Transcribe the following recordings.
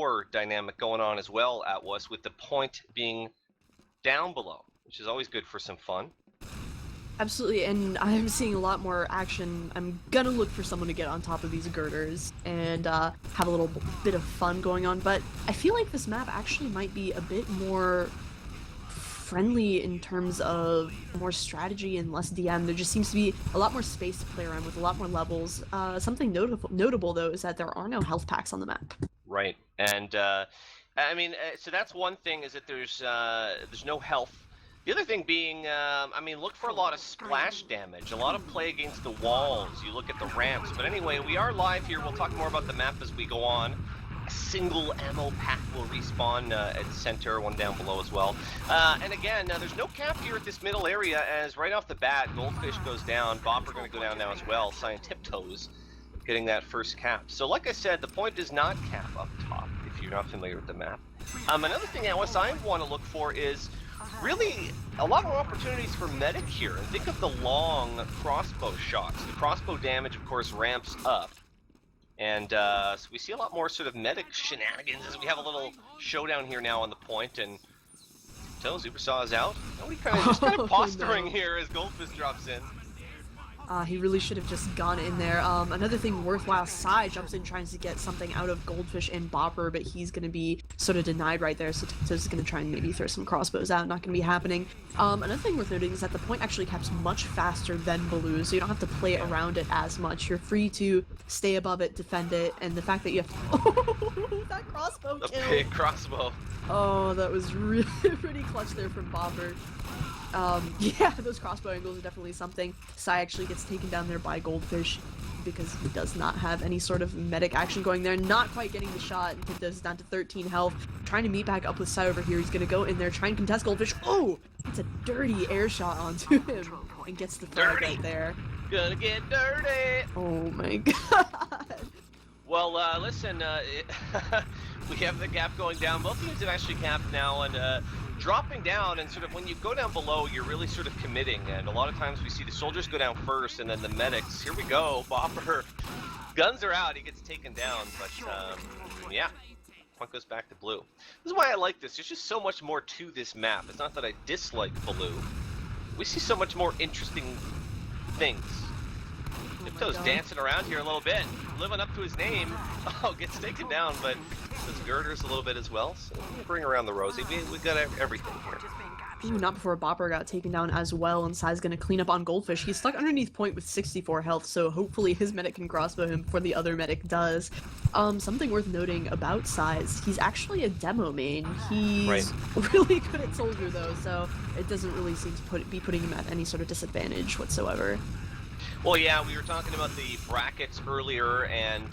tower dynamic going on as well at us, with the point being down below, which is always good for some fun. Absolutely, and I'm seeing a lot more action. I'm gonna look for someone to get on top of these girders and have a little bit of fun going on, but I feel like this map actually might be a bit more friendly in terms of more strategy and less DM. There just seems to be a lot more space to play around with, a lot more levels. Something notable though is that there are no health packs on the map. Right, and I mean, so that's one thing, is that there's no health. The other thing being, I mean, look for a lot of splash damage, a lot of play against the walls. You look at the ramps. But anyway, we are live here. We'll talk more about the map as we go on. A single ammo pack will respawn at the center, one down below as well. And again, there's no cap here at this middle area, as right off the bat, Goldfish goes down. Bopper going to go down now as well. Sigh and Tiptoes getting that first cap. So like I said, the point does not cap up top, if you're not familiar with the map. Another thing I want to look for is really a lot more opportunities for medic here. And think of the long crossbow shots. The crossbow damage, of course, ramps up. And so we see a lot more sort of medic shenanigans as we have a little showdown here now on the point. And Supersaw is out. Nobody just kind of posturing here as Goldfish drops in. He really should have just gone in there. Another thing worthwhile, Sigh jumps in trying to get something out of Goldfish and Bopper, but he's going to be sort of denied right there, so Tiptoes is going to try and maybe throw some crossbows out. Not going to be happening. Another thing worth noting is that the point actually caps much faster than Baloo, so you don't have to play around it as much. You're free to stay above it, defend it, and the fact that you have oh, that crossbow kill! A big crossbow. Oh, that was really pretty clutch there from Bopper. Yeah, those crossbow angles are definitely something. Sigh actually gets taken down there by Goldfish because he does not have any sort of medic action going there. Not quite getting the shot. Tiptoes is down to 13 health. Trying to meet back up with Sigh over here. He's going to go in there, try and contest Goldfish. Oh! It's a dirty air shot onto him and gets the frag right there. Gonna get dirty! Oh my god. Well, listen, we have the gap going down. Both teams have actually capped now, and dropping down, and sort of when you go down below, you're really sort of committing, and a lot of times we see the soldiers go down first, and then the medics. Here we go, Bopper. Guns are out, he gets taken down, but yeah, point goes back to blue. This is why I like this. There's just so much more to this map. It's not that I dislike blue. We see so much more interesting things. Tiptoes dancing around here a little bit, living up to his name. Oh, gets taken down, but does girders a little bit as well. So we'll bring around the Rosie. We got everything here. Ooh, not before Bopper got taken down as well, and Sigh's gonna clean up on Goldfish. He's stuck underneath point with 64 health, so hopefully his medic can crossbow him before the other medic does. Something worth noting about Sigh is he's actually a demo main. He's really good at soldier though, so it doesn't really seem to be putting him at any sort of disadvantage whatsoever. Well, yeah, we were talking about the brackets earlier, and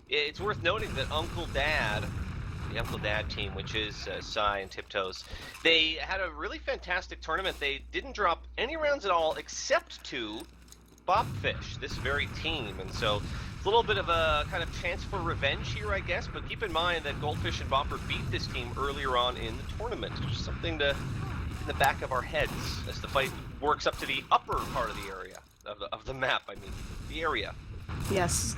it's worth noting that Uncle Dad, the Uncle Dad team, which is Sigh and Tiptoes, they had a really fantastic tournament. They didn't drop any rounds at all except to Bopfish, this very team, and so it's a little bit of a kind of chance for revenge here, I guess, but keep in mind that Goldfish and Bopper beat this team earlier on in the tournament. Just something to in the back of our heads as the fight works up to the upper part of the area. Of the map, I mean, the area. Yes,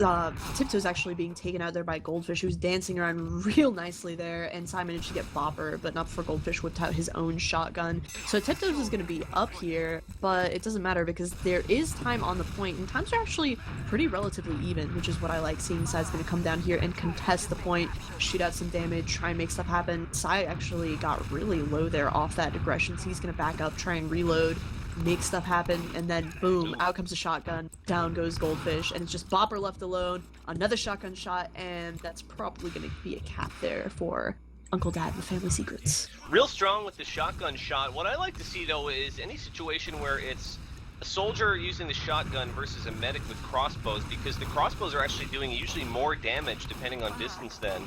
Tiptoes actually being taken out there by Goldfish, who's dancing around real nicely there, and Sigh managed to get Bopper, but not before Goldfish whipped out his own shotgun. So Tiptoes is going to be up here, but it doesn't matter because there is time on the point, and times are actually pretty relatively even, which is what I like, seeing Sigh's going to come down here and contest the point, shoot out some damage, try and make stuff happen. Sigh actually got really low there off that aggression, so he's going to back up, try and reload, make stuff happen, and then boom, out comes a shotgun, down goes Goldfish, and it's just Bopper left alone, another shotgun shot, and that's probably going to be a cap there for Uncle Dad and the Family Secrets. Real strong with the shotgun shot. What I like to see, though, is any situation where it's a soldier using the shotgun versus a medic with crossbows, because the crossbows are actually doing usually more damage depending on distance than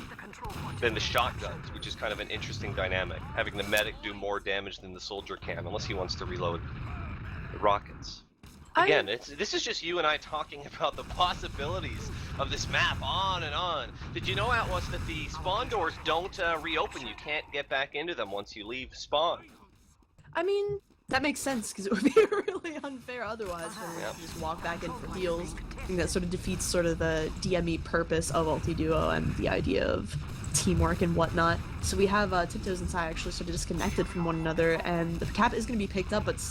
the shotguns, which is kind of an interesting dynamic, having the medic do more damage than the soldier can, unless he wants to reload the rockets. Again, this is just you and I talking about the possibilities of this map, on and on. Did you know, Atlas, that the spawn doors don't reopen? You can't get back into them once you leave spawn. I mean, that makes sense, because it would be really unfair otherwise for them to just walk back in for heals. I think that sort of defeats sort of the DME purpose of Ultiduo and the idea of teamwork and whatnot. So we have Tiptoes and Sigh actually sort of disconnected from one another, and the cap is going to be picked up, but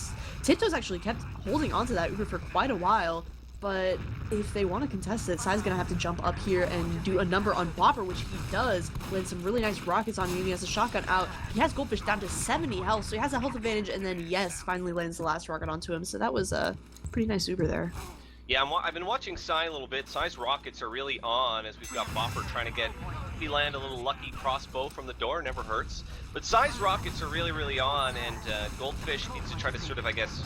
Tiptoes actually kept holding onto that Uber for quite a while. But if they want to contest it, Sai's gonna have to jump up here and do a number on Bopper, which he does, with some really nice rockets on him. He has a shotgun out. He has Goldfish down to 70 health, so he has a health advantage, and then, yes, finally lands the last rocket onto him. So that was a pretty nice Uber there. Yeah, I've been watching Sigh a little bit. Sigh's rockets are really on as we've got Bopper trying to he land a little lucky crossbow from the door, never hurts. But Sigh's rockets are really, really on, and Goldfish needs to try to sort of, I guess,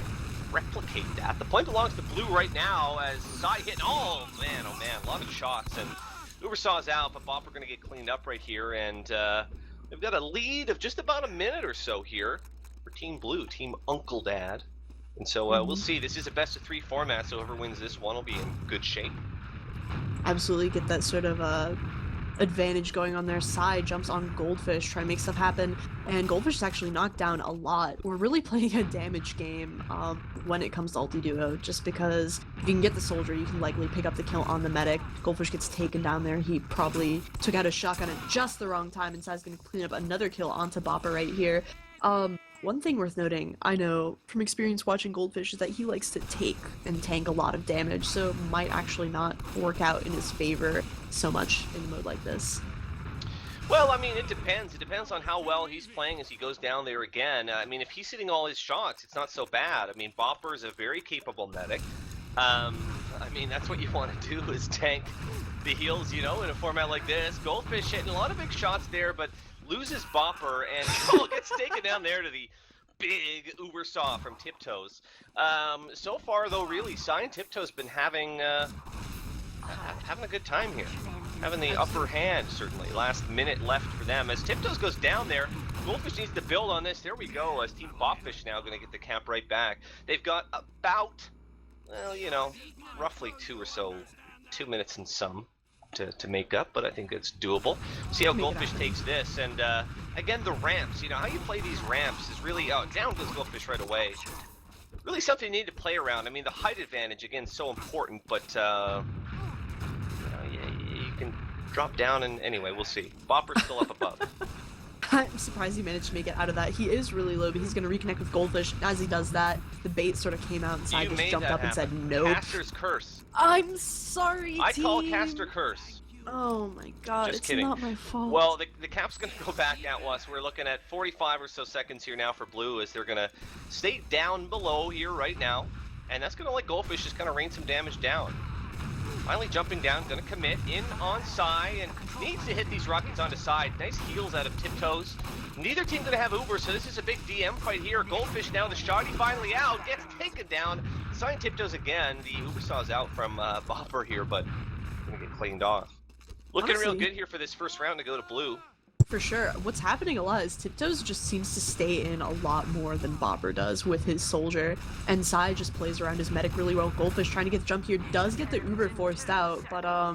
replicate that. The point belongs to Blue right now as Sigh hitting, oh man, a lot of shots, and Ubersaw's out, but Bopper gonna get cleaned up right here, and we've got a lead of just about a minute or so here for Team Blue, Team Uncle Dad. And so we'll see. This is a best of 3 format, so whoever wins this one will be in good shape. Absolutely get that sort of advantage going on their side, jumps on Goldfish, trying to make stuff happen, and Goldfish is actually knocked down a lot. We're really playing a damage game when it comes to Ultiduo, just because if you can get the soldier, you can likely pick up the kill on the medic. Goldfish gets taken down there. He probably took out his shotgun at just the wrong time, and Sai's going to clean up another kill onto Bopper right here. One thing worth noting, I know from experience watching Goldfish, is that he likes to take and tank a lot of damage, so it might actually not work out in his favor so much in a mode like this. Well, I mean, it depends. It depends on how well he's playing as he goes down there again. I mean, if he's hitting all his shots, it's not so bad. I mean, Bopper is a very capable medic. I mean, that's what you want to do, is tank the heals, you know, in a format like this. Goldfish hitting a lot of big shots there, but loses Bopper and gets taken down there to the big Uber saw from Tiptoes. So far, though, really, Sigh and Tiptoes been having a good time here. Having the upper hand, certainly. Last minute left for them. As Tiptoes goes down there, Goldfish needs to build on this. There we go, as Team Bopfish now going to get the cap right back. They've got about, well, you know, roughly 2 minutes and some to make up, but I think it's doable. See how Goldfish takes this, and again, the ramps, you know, how you play these ramps is really, down goes Goldfish right away. Really something you need to play around. I mean, the height advantage, again, is so important, but, you know, you can drop down, and anyway, we'll see. Bopper's still up above. I'm surprised he managed to make it out of that. He is really low, but he's going to reconnect with Goldfish. As he does that, the bait sort of came out and Sigh just jumped up and said, nope. Caster's curse. I'm sorry, I team. call Caster curse. Oh my god, Just it's kidding. not my fault. Well, the cap's going to go back at us. We're looking at 45 or so seconds here now for Blue, as they're going to stay down below here right now. And that's going to let Goldfish just kind of rain some damage down. Finally jumping down, going to commit in on Sigh, and needs to hit these rockets on the side. Nice heals out of Tiptoes. Neither team going to have Uber, so this is a big DM fight here. Goldfish now, the shotty finally out, gets taken down. Sigh and Tiptoes again. The Uber saw's out from Bopper here, but going to get cleaned off. Looking real good here for this first round to go to Blue. For sure. What's happening a lot is Tiptoes just seems to stay in a lot more than Bopper does with his soldier, and Sigh just plays around his medic really well. Goldfish trying to get the jump here, does get the Uber forced out, but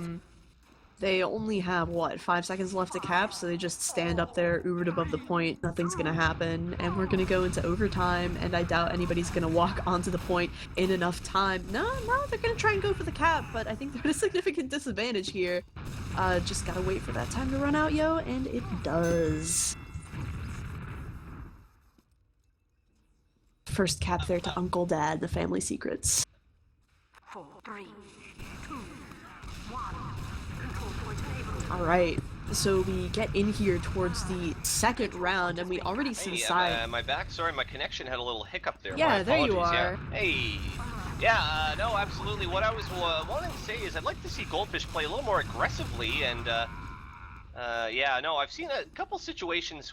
they only have, what, 5 seconds left to cap, so they just stand up there, Ubered above the point, nothing's gonna happen, and we're gonna go into overtime, and I doubt anybody's gonna walk onto the point in enough time. No, they're gonna try and go for the cap, but I think they're at a significant disadvantage here. Just gotta wait for that time to run out, yo, and it does. First cap there to Uncle Dad, the family secrets. 4, 3, 2, 1. Alright, so we get in here towards the second round, and we already see Sigh. My back, sorry, my connection had a little hiccup there. Yeah, there you are. Yeah. Hey. Yeah, no, absolutely. What I was wanting to say is I'd like to see Goldfish play a little more aggressively, and yeah, no, I've seen a couple situations.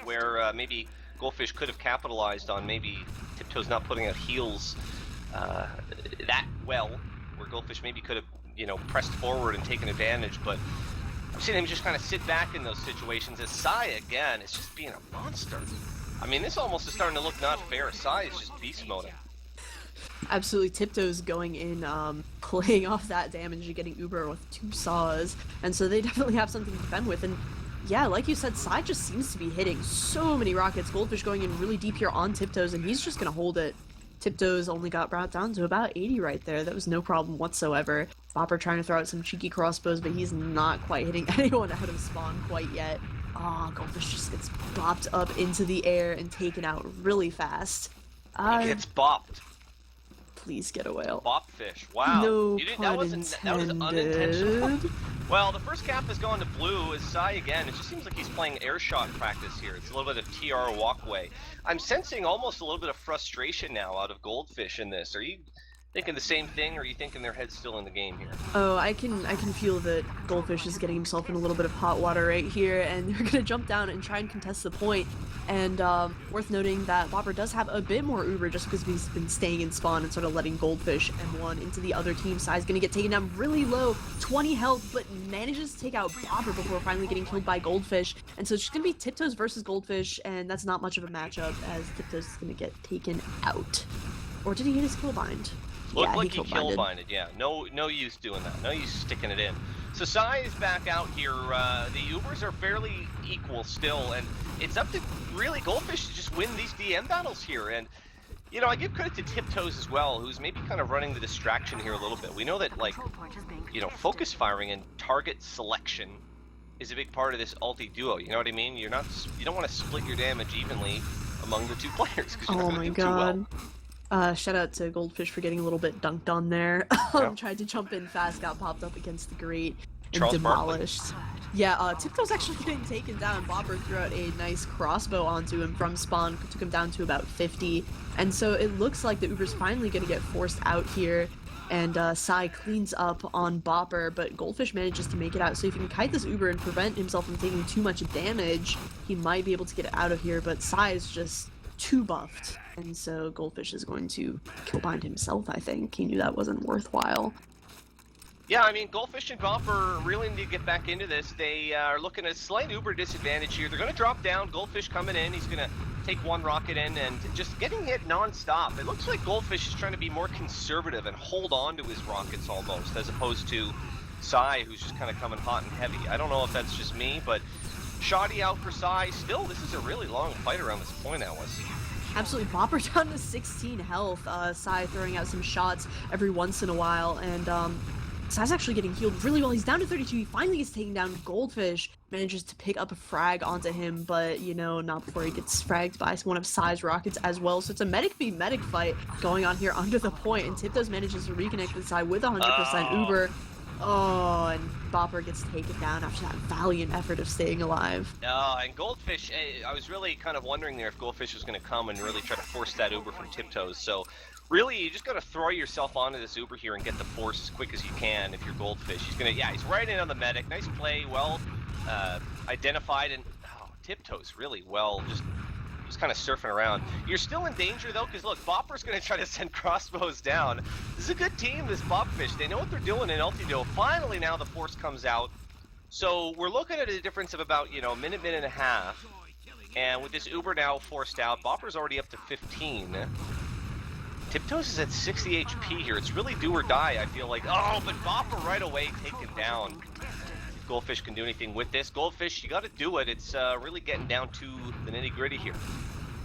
Where maybe Goldfish could have capitalized on maybe Tiptoes not putting out heals that well, where Goldfish maybe could have, you know, pressed forward and taken advantage, but I've seen him just kind of sit back in those situations. As Sigh, again, is just being a monster. I mean, this almost is starting to look not fair. Sigh is just beast moding. Absolutely, Tiptoes going in, playing off that damage and getting Uber with 2 saws, and so they definitely have something to defend with, and yeah, like you said, Sigh just seems to be hitting so many rockets. Goldfish going in really deep here on Tiptoes, and he's just gonna hold it. Tiptoes only got brought down to about 80 right there. That was no problem whatsoever. Bopper trying to throw out some cheeky crossbows, but he's not quite hitting anyone out of spawn quite yet. Goldfish just gets bopped up into the air and taken out really fast. He gets bopped. Please get away. Bopfish. Wow. No You didn't, pun that was unintentional. Well, the first cap has gone to blue. Is Sigh again. It just seems like he's playing air shot practice here. It's a little bit of TR walkway. I'm sensing almost a little bit of frustration now out of Goldfish in this. Are you thinking the same thing, or are you thinking their head's still in the game here? Oh, I can feel that Goldfish is getting himself in a little bit of hot water right here, and they're gonna jump down and try and contest the point. And worth noting that Bopper does have a bit more Uber just because he's been staying in spawn and sort of letting Goldfish M1 into the other team. Sigh's gonna get taken down really low, 20 health, but manages to take out Bopper before finally getting killed by Goldfish. And so it's just gonna be Tiptoes versus Goldfish, and that's not much of a matchup as Tiptoes is gonna get taken out. Or did he hit his kill bind? Looked like he kill binded, yeah. No use doing that. No use sticking it in. So Sigh is back out here. The Ubers are fairly equal still, and it's up to really Goldfish to just win these DM battles here. And you know, I give credit to Tiptoes as well, who's maybe kind of running the distraction here a little bit. We know that, like, you know, focus firing and target selection is a big part of this Ultiduo. You know what I mean? You don't want to split your damage evenly among the two players because you're not going to do too well. Shout out to Goldfish for getting a little bit dunked on there. Tried to jump in fast, got popped up against the grate, and demolished. Yeah, Tiptoes actually getting taken down. Bopper threw out a nice crossbow onto him from spawn, took him down to about 50. And so it looks like the Uber's finally going to get forced out here. And Sigh cleans up on Bopper, but Goldfish manages to make it out. So if he can kite this Uber and prevent himself from taking too much damage, he might be able to get out of here. But Sigh is just too buffed. And so Goldfish is going to kill bind himself, I think. He knew that wasn't worthwhile. Yeah, I mean, Goldfish and Bopper really need to get back into this. They are looking at a slight Uber disadvantage here. They're going to drop down. Goldfish coming in. He's going to take one rocket in and just getting it non-stop. It looks like Goldfish is trying to be more conservative and hold on to his rockets almost, as opposed to Sigh, who's just kind of coming hot and heavy. I don't know if that's just me, but shoddy out for Sigh. Still, this is a really long fight around this point, Alice. Absolutely, Bopper down to 16 health. Sigh throwing out some shots every once in a while, and Sigh's actually getting healed really well. He's down to 32. He finally gets taken down. Goldfish manages to pick up a frag onto him, but, you know, not before he gets fragged by one of Sigh's rockets as well. So it's a medic v medic fight going on here under the point, and Tiptoes manages to reconnect with Sigh with 100% Uber. Oh, and Bopper gets taken down after that valiant effort of staying alive. And Goldfish, I was really kind of wondering there if Goldfish was going to come and really try to force that Uber from Tiptoes. So really, you just got to throw yourself onto this Uber here and get the force as quick as you can if you're Goldfish. He's going to, yeah, he's right in on the medic. Nice play, well identified, and Tiptoes really well, just kind of surfing around. You're still in danger though, because look, Bopper's going to try to send crossbows down. This is a good team, this Bopfish. They know what they're doing in Ultiduo. Finally now the force comes out. So we're looking at a difference of about, you know, a minute and a half. And with this Uber now forced out, Bopper's already up to 15. Tiptoes is at 60 HP here. It's really do or die, I feel like. Oh, but Bopper right away taken down. If Goldfish can do anything with this. Goldfish, you got to do it. It's really getting down to the nitty-gritty here.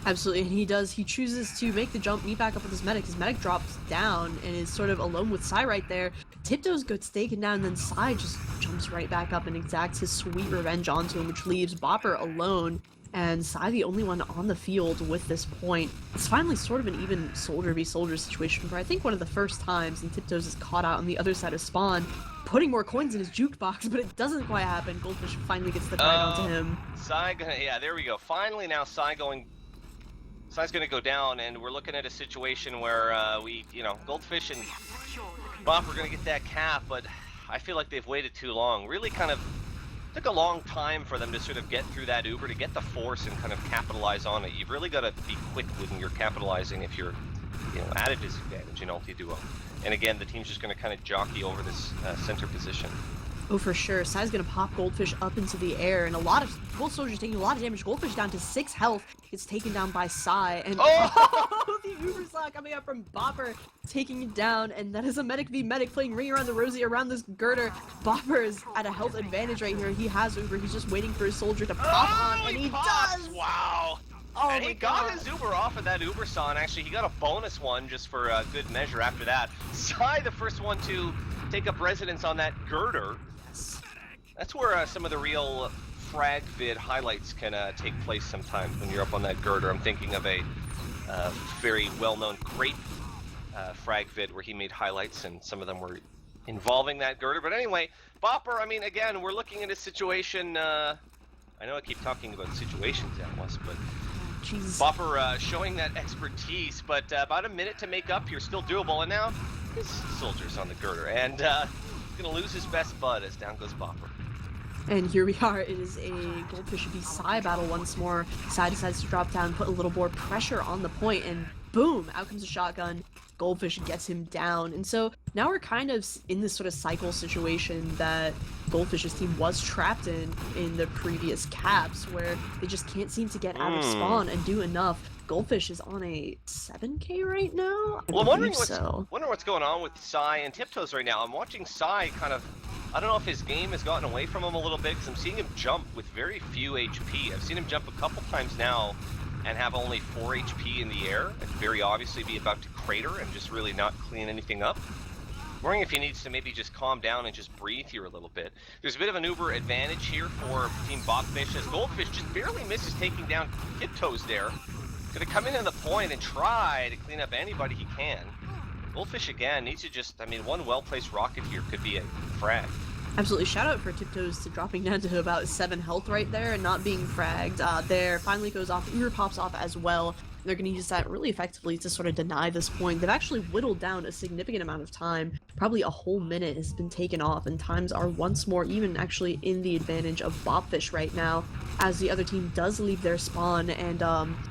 Absolutely, and he does. He chooses to make the jump, meet back up with his medic. His medic drops down and is sort of alone with Sigh right there. Tiptoes gets taken down, and then Sigh just jumps right back up and exacts his sweet revenge onto him, which leaves Bopper alone. And Sigh the only one on the field with this point. It's finally sort of an even soldier v soldier situation for I think one of the first times, and Tiptoes is caught out on the other side of spawn, putting more coins in his jukebox, but it doesn't quite happen. Goldfish finally gets the fight onto him. Sigh gonna, yeah, there we go. Finally now Sigh's gonna go down, and we're looking at a situation where Goldfish and Bopper are gonna get that cap, but I feel like they've waited too long. Really kind of took a long time for them to sort of get through that Uber, to get the force and kind of capitalize on it. You've really got to be quick when you're capitalizing if you're, you know, at a disadvantage in Ultiduo. And again, the team's just going to kind of jockey over this center position. Oh, for sure. Sigh's gonna pop Goldfish up into the air, and a lot of both soldiers taking a lot of damage. Goldfish down to 6 health, gets taken down by Sigh, and the Uber slot coming out from Bopper, taking it down, and that is a medic v medic playing Ring Around the Rosie around this girder. Bopper is at a health advantage right here. He has Uber. He's just waiting for his soldier to pop on, and he does. Wow. Oh, and he got his Uber off of that Uber saw, and actually he got a bonus one just for good measure after that. Sigh, the first one to take up residence on that girder. That's where some of the real frag vid highlights can take place sometimes when you're up on that girder. I'm thinking of a very well-known great frag vid where he made highlights, and some of them were involving that girder. But anyway, Bopper, I mean, again, we're looking at a situation. I know I keep talking about situations, Atlas, but Jeez. Bopper showing that expertise, but about a minute to make up here, still doable. And now his soldier's on the girder, and he's gonna lose his best bud as down goes Bopper. And here we are. It is a Goldfish v Sigh battle once more. Sigh decides to drop down, put a little more pressure on the point, and boom, out comes a shotgun. Goldfish gets him down. And so now we're kind of in this sort of cycle situation that Goldfish's team was trapped in the previous caps, where they just can't seem to get out of spawn and do enough. Goldfish is on a 7K right now? Well, I'm wondering what's going on with Sigh and Tiptoes right now. I'm watching Sigh kind of, I don't know if his game has gotten away from him a little bit, because I'm seeing him jump with very few HP. I've seen him jump a couple times now and have only 4 HP in the air, and very obviously be about to crater and just really not clean anything up. I'm wondering if he needs to maybe just calm down and just breathe here a little bit. There's a bit of an uber advantage here for Team Bopfish, as Goldfish just barely misses taking down Tiptoes there. Gonna come into the point and try to clean up anybody he can. Goldfish again needs to just, I mean, one well-placed rocket here could be a frag. Absolutely. Shout out for Tiptoes to dropping down to about 7 health right there and not being fragged. There finally goes off. Uber pops off as well. They're going to use that really effectively to sort of deny this point. They've actually whittled down a significant amount of time. Probably a whole minute has been taken off, and times are once more even actually in the advantage of Bopfish right now, as the other team does leave their spawn, and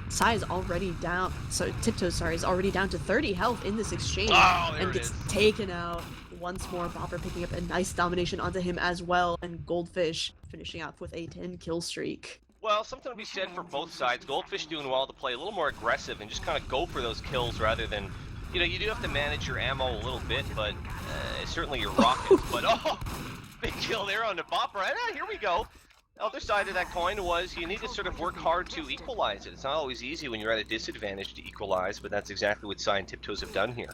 Sigh is already down. So Tiptoes, sorry, is already down to 30 health in this exchange, and gets taken out. Once more, Bopper picking up a nice domination onto him as well, and Goldfish finishing off with a 10 kill streak. Well, something to be said for both sides. Goldfish doing well to play a little more aggressive and just kind of go for those kills rather than, you know, you do have to manage your ammo a little bit, but certainly your rockets. But oh, big kill there on the Bopper. And here we go. The other side of that coin was you need to sort of work hard to equalize it. It's not always easy when you're at a disadvantage to equalize, but that's exactly what Sigh and Tiptoes have done here.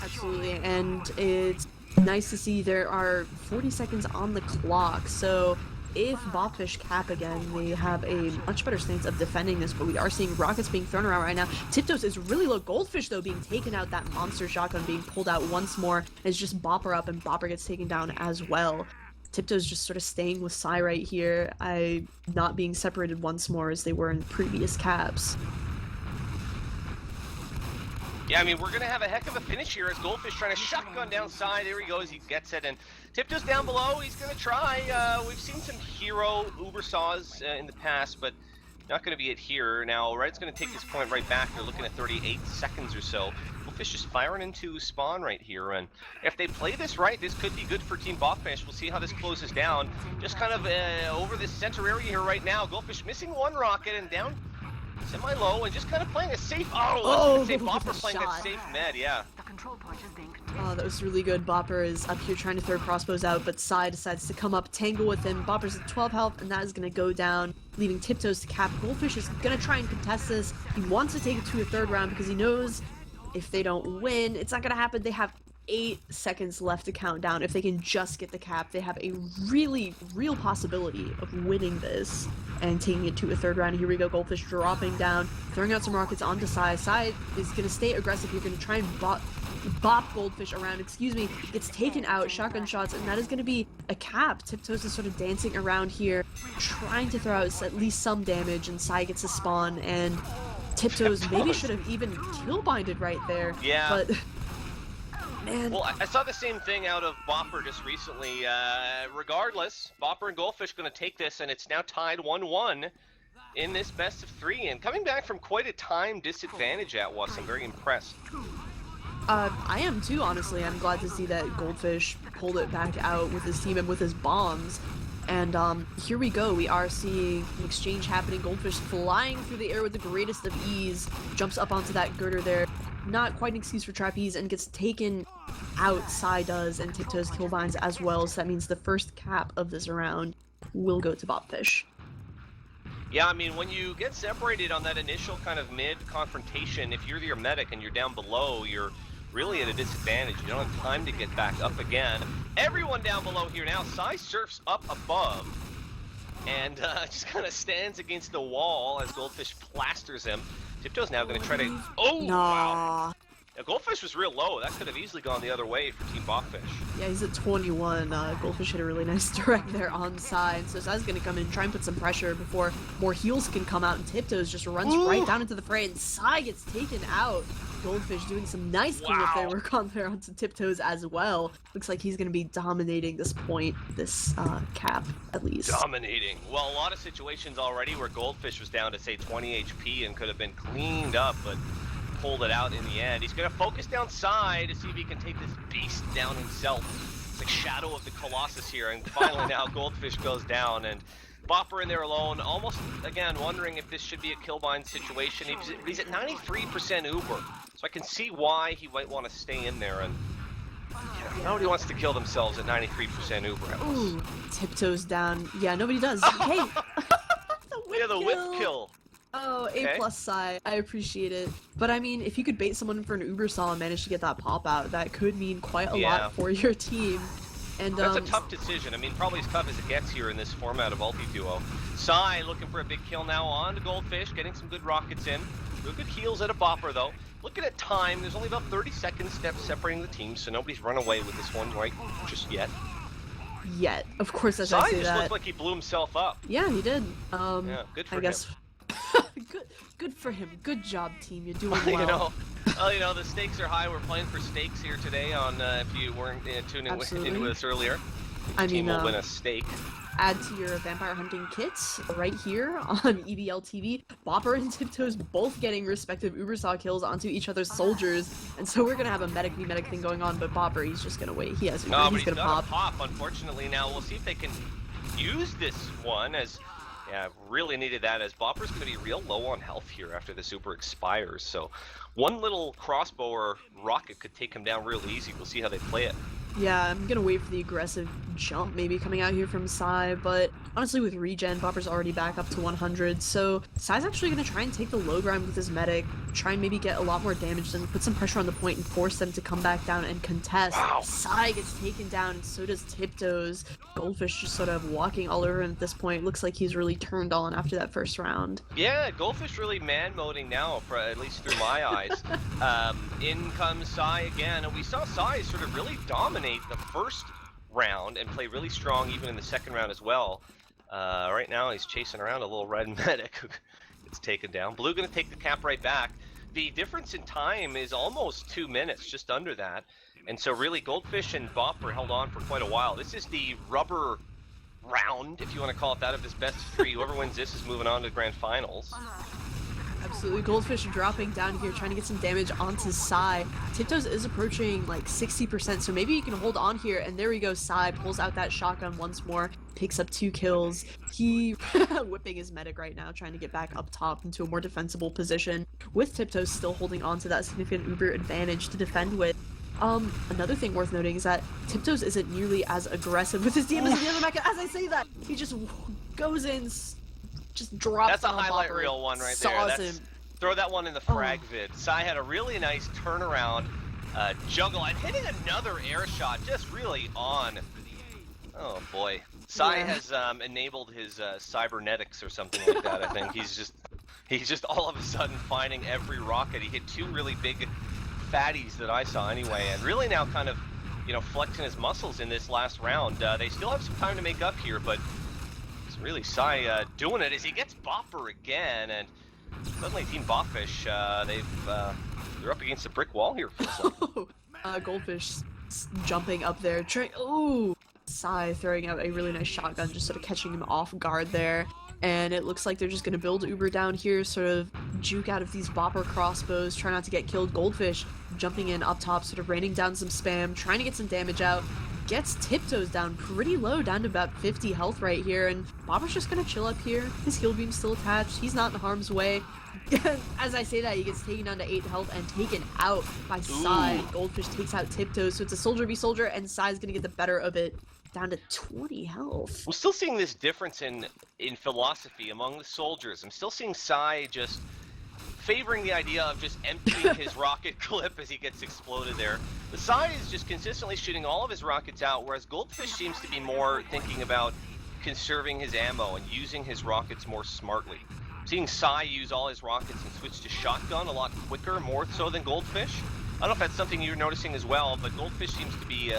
Absolutely, and it's nice to see there are 40 seconds on the clock, so if Bopfish cap again, they have a much better stance of defending this, but we are seeing rockets being thrown around right now. Tiptoes is really low. Goldfish, though, being taken out, that monster shotgun being pulled out once more, and it's just Bopper up, and Bopper gets taken down as well. Tiptoes just sort of staying with Sigh right here, not being separated once more as they were in previous caps. Yeah, I mean, we're going to have a heck of a finish here as Goldfish trying to shotgun down Sigh. There he goes, he gets it, and Tiptoes down below, he's going to try. We've seen some hero uber saws in the past, but not going to be it here. Now, Red's going to take this point right back. They're looking at 38 seconds or so. Goldfish just firing into spawn right here, and if they play this right, this could be good for Team Bopfish. We'll see how this closes down. Just kind of over this center area here right now. Goldfish missing one rocket and down semi-low and just kind of playing a safe. Oh, safe Bopper playing that safe med, yeah. The control point is being Oh, that was really good. Bopper is up here trying to throw crossbows out, but Sigh decides to come up, tangle with him. Bopper's at 12 health, and that is going to go down, leaving Tiptoes to cap. Goldfish is going to try and contest this. He wants to take it to a third round because he knows if they don't win, it's not going to happen. They have 8 seconds left to count down. If they can just get the cap, they have a really real possibility of winning this and taking it to a third round. Here we go, Goldfish dropping down, throwing out some rockets onto Sigh. Sigh is going to stay aggressive. You're going to try and bop Goldfish around, gets taken out, shotgun shots, and that is going to be a cap. Tiptoes is sort of dancing around here, trying to throw out at least some damage, and Sigh gets a spawn, and Tiptoes maybe should have even kill-binded right there. Yeah. But man. Well, I saw the same thing out of Bopper just recently. Regardless, Bopper and Goldfish going to take this, and it's now tied 1-1 in this best of 3. And coming back from quite a time disadvantage at was, I'm very impressed. I am too, honestly. I'm glad to see that Goldfish pulled it back out with his team and with his bombs. And here we go. We are seeing an exchange happening. Goldfish flying through the air with the greatest of ease. Jumps up onto that girder there. Not quite an excuse for trapeze, and gets taken out. Sigh does, and Tiptoes kill vines as well. So that means the first cap of this round will go to Bopfish. Yeah, I mean, when you get separated on that initial kind of mid-confrontation, if you're your medic and you're down below, you're really at a disadvantage. You don't have time to get back up again. Everyone down below here now. Sigh surfs up above and just kind of stands against the wall as Goldfish plasters him. Tiptoes now going to try to... Oh, wow. Now, Goldfish was real low. That could have easily gone the other way for Team Bopfish. Yeah, he's at 21. Goldfish hit a really nice direct there on side. So Sigh's gonna come in and try and put some pressure before more heals can come out, and Tiptoes just runs right down into the fray, and Sigh gets taken out. Goldfish doing some nice cleanup there work on there onto Tiptoes as well. Looks like he's gonna be dominating this point, this cap, at least. Dominating. Well, a lot of situations already where Goldfish was down to, say, 20 HP and could have been cleaned up, but pulled it out in the end. He's going to focus down Sigh to see if he can take this beast down himself. It's like Shadow of the Colossus here, and finally now Goldfish goes down, and Bopper in there alone, almost, again, wondering if this should be a killbind situation. He's at 93% Uber, so I can see why he might want to stay in there, and yeah, nobody wants to kill themselves at 93% Uber. Ooh, Tiptoes down. Yeah, nobody does. Hey! The whip kill. Oh, A+ Sigh. I appreciate it. But I mean, if you could bait someone for an Uber Saw and manage to get that pop out, that could mean quite a lot for your team. And that's a tough decision. I mean, probably as tough as it gets here in this format of Ultiduo. Sigh looking for a big kill now on to Goldfish, getting some good rockets in. Real good heals at a Bopper though. Looking at time, there's only about 30 seconds separating the teams, so nobody's run away with this one right just yet. Yet, of course, as Sigh I say just that. looked like he blew himself up. Yeah, he did. Yeah, good for him. Good for him. Good job, team. You're doing well. You know, the stakes are high. We're playing for stakes here today. On if you weren't tuning into us earlier, the team will win a stake. Add to your vampire hunting kits right here on EVL TV. Bopper and Tiptoes both getting respective Ubersaw kills onto each other's soldiers, and so we're gonna have a medic v medic thing going on. But Bopper, he's just gonna wait. He has Uber. He's gonna pop. Unfortunately, now we'll see if they can use this one as. Yeah, really needed that, as Bopper's going to be real low on health here after the super expires. So one little crossbow or rocket could take him down real easy. We'll see how they play it. Yeah, I'm gonna wait for the aggressive jump maybe coming out here from Sigh, but honestly with regen, Bopper's already back up to 100, so Sigh's actually gonna try and take the low ground with his medic, try and maybe get a lot more damage, then put some pressure on the point and force them to come back down and contest. Wow. Sigh gets taken down, and so does Tiptoes. Goldfish just sort of walking all over him at this point. Looks like he's really turned on after that first round. Yeah, Goldfish really man-moding now, for at least through my eyes. In comes Sigh again, and we saw Sigh sort of really dominate the first round and play really strong even in the second round as well. Right now he's chasing around a little red medic who gets taken down. Blue gonna take the cap right back. The difference in time is almost 2 minutes, just under that. And so really Goldfish and Bopper held on for quite a while. This is the rubber round, if you want to call it that, of this best of 3. Whoever wins this is moving on to the grand finals. Absolutely. Goldfish dropping down here, trying to get some damage onto Sigh. Tiptoes is approaching like 60%, so maybe you can hold on here, and there we go. Sigh pulls out that shotgun once more, picks up 2 kills. He whipping his medic right now, trying to get back up top into a more defensible position, with Tiptoes still holding on to that significant Uber advantage to defend with. Another thing worth noting is that Tiptoes isn't nearly as aggressive with his DMs as the other mech. As I say that, he just goes in, just drops. That's a highlight reel one right there. Throw that one in the frag vid. Sigh had a really nice turnaround, juggle, and hitting another air shot, just really on. Oh boy, Sigh has enabled his cybernetics or something like that. I think he's just all of a sudden finding every rocket. He hit 2 really big fatties that I saw anyway, and really now kind of, you know, flexing his muscles in this last round. They still have some time to make up here, but it's really Sigh doing it as he gets Bopper again, and suddenly Team Bopfish, they're up against a brick wall here. Goldfish jumping up there, ooh! Sigh throwing out a really nice shotgun, just sort of catching him off guard there. And it looks like they're just going to build Uber down here, sort of juke out of these Bopper crossbows, try not to get killed. Goldfish jumping in up top, sort of raining down some spam, trying to get some damage out. Gets Tiptoes down pretty low, down to about 50 health right here, and Bopper's just going to chill up here. His heal beam's still attached. He's not in harm's way. As I say that, he gets taken down to 8 health and taken out by Sigh. Goldfish takes out Tiptoes, so it's a soldier v soldier, and Sigh's going to get the better of it. Down to 20 health. We're still seeing this difference in philosophy among the soldiers. I'm still seeing Sigh just favoring the idea of just emptying his rocket clip as he gets exploded there. The Sigh is just consistently shooting all of his rockets out, whereas Goldfish seems to be more thinking about conserving his ammo and using his rockets more smartly. Seeing Sigh use all his rockets and switch to shotgun a lot quicker, more so than Goldfish. I don't know if that's something you're noticing as well, but Goldfish seems to be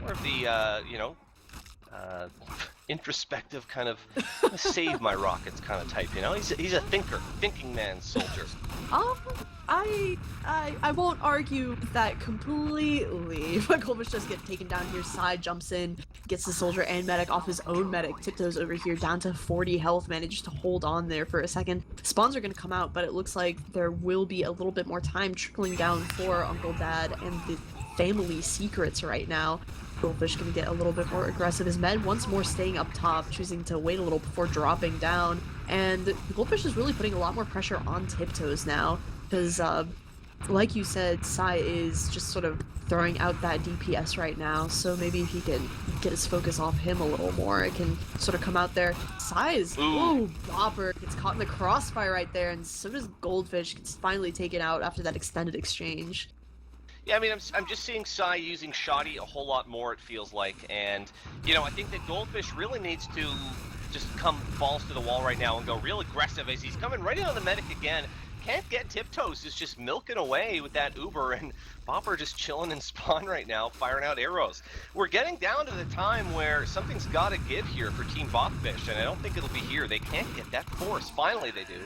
more of the, you know, introspective kind of save my rockets kind of type, you know? He's a thinker, thinking man soldier. I won't argue with that completely. But Goldfish does get taken down here. Sigh jumps in, gets the soldier and medic off his own medic. Tiptoes over here down to 40 health, managed to hold on there for a second. Spawns are going to come out, but it looks like there will be a little bit more time trickling down for Uncle Dad and the family secrets right now. Goldfish gonna get a little bit more aggressive. His med once more staying up top, choosing to wait a little before dropping down. And Goldfish is really putting a lot more pressure on Tiptoes now, because like you said, Sigh is just sort of throwing out that DPS right now, so maybe if he can get his focus off him a little more, it can sort of come out there. Sigh is, ooh, Bopper gets caught in the crossfire right there, and so does Goldfish, gets finally taken out after that extended exchange. Yeah, I mean, I'm just seeing Sigh using Shoddy a whole lot more, it feels like, and, you know, I think that Goldfish really needs to just come balls to the wall right now and go real aggressive as he's coming right in on the medic again. Can't get Tiptoes, is just milking away with that Uber, and Bopper just chilling in spawn right now, firing out arrows. We're getting down to the time where something's got to give here for Team Bopfish, and I don't think it'll be here. They can't get that force. Finally, they do.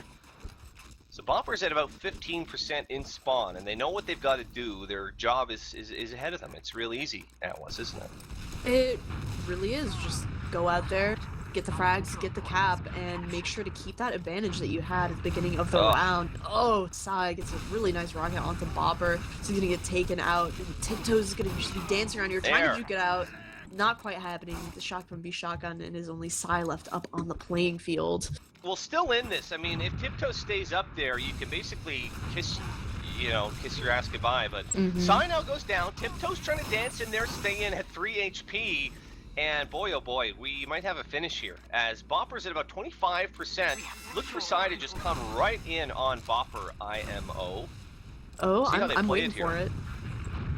So Bopper's at about 15% in spawn, and they know what they've got to do. Their job is ahead of them. It's real easy, Atlas, isn't it? It really is. Just go out there, get the frags, get the cap, and make sure to keep that advantage that you had at the beginning of the round. Oh, Sigh gets a really nice rocket onto Bopper. So he's gonna get taken out. Tiptoes is gonna just be dancing around here, trying to juke it out. Not quite happening. The shotgun be shotgun, and is only Sigh left up on the playing field. Well, still in this. I mean, if Tiptoes stays up there, you can basically kiss your ass goodbye. But Sigh now goes down. Tiptoes trying to dance in there, stay in at 3 HP. And boy, oh boy, we might have a finish here. As Bopper's at about 25%. Look for Sigh to just come right in on Bopper IMO. Oh, I'm waiting for it.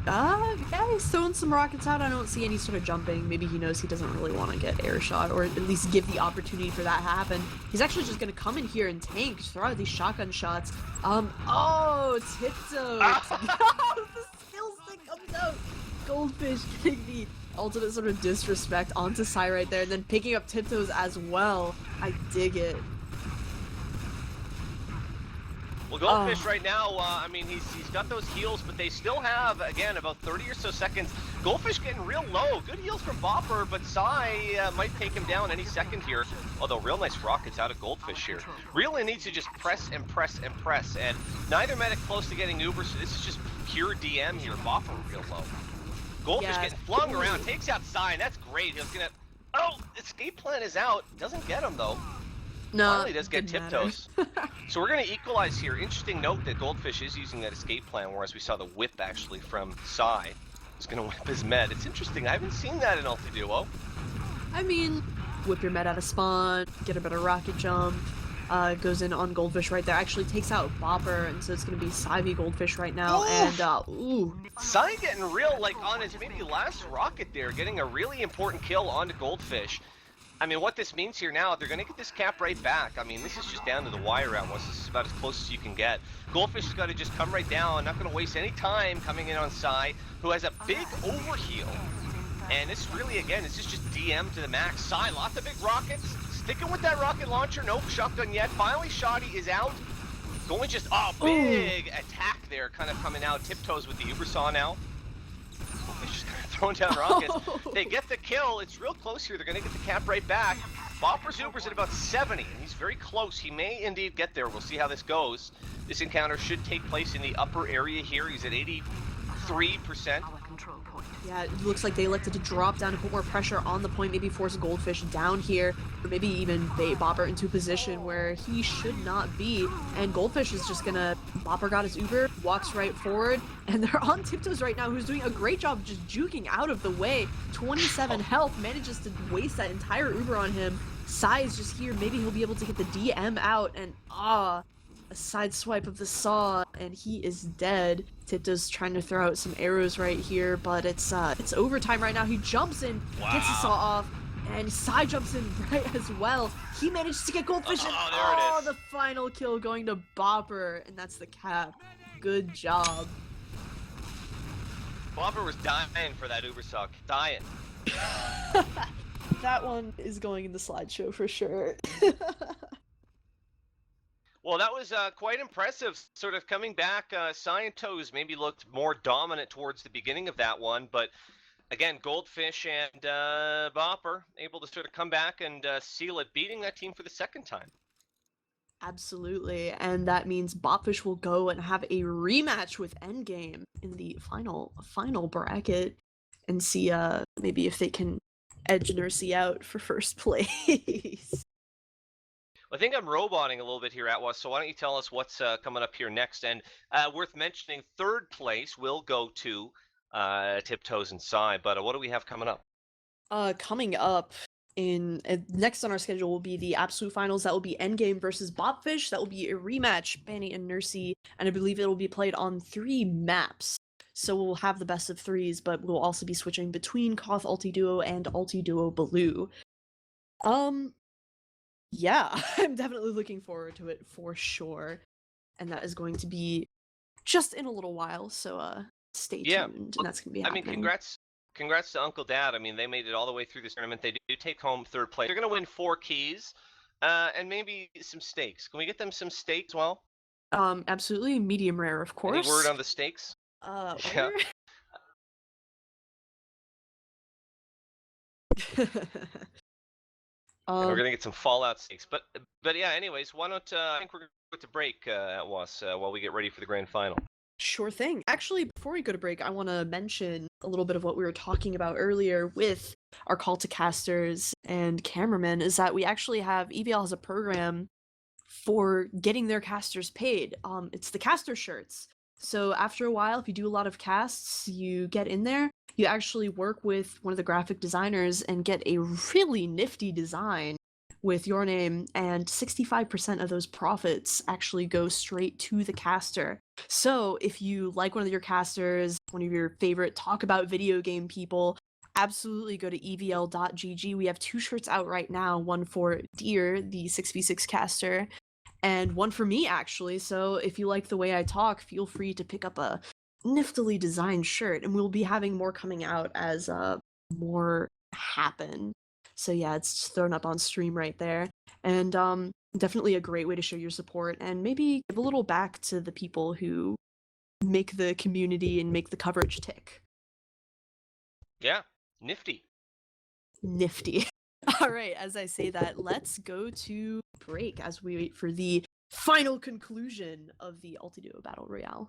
Yeah, he's throwing some rockets out. I don't see any sort of jumping. Maybe he knows he doesn't really want to get air shot, or at least give the opportunity for that to happen. He's actually just going to come in here and tank, throw out these shotgun shots. Oh, Tiptoes. The skills that comes out. Goldfish getting the ultimate sort of disrespect onto Sigh right there, and then picking up Tiptoes as well. I dig it. Well, Goldfish right now, I mean, he's got those heals, but they still have, again, about 30 or so seconds. Goldfish getting real low. Good heals from Bopper, but Sigh might take him down any second here. Although, real nice rockets out of Goldfish here. Really needs to just press and press and press, and neither medic close to getting Uber, so this is just pure DM here. Bopper real low. Goldfish getting flung around, takes out Sigh, and that's great. He's gonna... Oh, escape plan is out. Doesn't get him, though. No, finally does get Tiptoes. So we're going to equalize here. Interesting note that Goldfish is using that escape plan, whereas we saw the whip actually from Sigh. He's going to whip his med. It's interesting. I haven't seen that in Ultiduo. I mean, whip your med out of spawn, get a better rocket jump. Goes in on Goldfish right there. Actually takes out Bopper, and so it's going to be Sigh v Goldfish right now. And, ooh. Sigh getting real, like, on his maybe last rocket there, getting a really important kill onto Goldfish. I mean, what this means here now, they're going to get this cap right back. I mean, this is just down to the wire almost. This is about as close as you can get. Goldfish has got to just come right down. Not going to waste any time coming in on Sigh, who has a big overheal. And this really, again, this is just DM to the max. Sigh, lots of big rockets. Sticking with that rocket launcher. Nope, shotgun yet. Finally, Shoddy is out. Going just, big attack there kind of coming out. Tiptoes with the Uber Saw now. Just kind of throwing down rockets. They get the kill. It's real close here. They're going to get the cap right back. Bopper's Uber's at about 70, and he's very close. He may indeed get there. We'll see how this goes. This encounter should take place in the upper area here. He's at 83%. Yeah, it looks like they elected to drop down to put more pressure on the point, maybe force Goldfish down here, or maybe even bait Bopper into a position where he should not be. And Goldfish is just gonna... Bopper got his Uber, walks right forward, and they're on Tiptoes right now, who's doing a great job just juking out of the way. 27 health, manages to waste that entire Uber on him. Sigh is just here, maybe he'll be able to get the DM out, and a A side swipe of the saw, and he is dead. Tiptoes trying to throw out some arrows right here, but it's overtime right now. He jumps in, gets the saw off, and Sigh jumps in right as well. He manages to get Goldfish, and there it is. the final kill going to Bopper, and that's the cap. Good job. Bopper was dying for that Uber suck. Dying. That one is going in the slideshow for sure. Well, that was quite impressive. Sort of coming back, Sigh and Toes maybe looked more dominant towards the beginning of that one, but again, Goldfish and Bopper able to sort of come back and seal it, beating that team for the second time. Absolutely, and that means Bopfish will go and have a rematch with Endgame in the final bracket, and see maybe if they can edge Nursey out for first place. I think I'm roboting a little bit here, Atwas, so why don't you tell us what's coming up here next? And worth mentioning, third place will go to Tiptoes and Sigh, but what do we have coming up? Coming up in next on our schedule will be the absolute finals. That will be Endgame versus Bopfish. That will be a rematch, Banny and Nursey, and I believe it will be played on 3 maps. So we'll have the best of 3s, but we'll also be switching between Koth Ultiduo and Ultiduo Baloo. Yeah, I'm definitely looking forward to it for sure. And that is going to be just in a little while, so stay tuned, and that's going to be happening. I mean, congrats to Uncle Dad. I mean, they made it all the way through this tournament. They do take home third place. They're going to win 4 keys, and maybe some steaks. Can we get them some steaks as well? Absolutely. Medium rare, of course. Any word on the steaks? Yeah. And we're gonna get some Fallout steaks, but yeah. Anyways, why don't I think we're gonna go to break at Was while we get ready for the grand final. Sure thing. Actually, before we go to break, I want to mention a little bit of what we were talking about earlier with our call to casters and cameramen. Is that we actually have EVL has a program for getting their casters paid. It's the caster shirts. So after a while, if you do a lot of casts, you get in there, you actually work with one of the graphic designers and get a really nifty design with your name, and 65% of those profits actually go straight to the caster. So if you like one of your casters, one of your favorite talk about video game people, absolutely go to evl.gg. We have 2 shirts out right now, one for Deer, the 6v6 caster, and one for me, actually. So if you like the way I talk, feel free to pick up a niftily designed shirt, and we'll be having more coming out as more happen. So yeah, it's thrown up on stream right there, and definitely a great way to show your support and maybe give a little back to the people who make the community and make the coverage tick. Yeah, nifty. All right, as I say that, let's go to break as we wait for the final conclusion of the Ultiduo Battle Royale.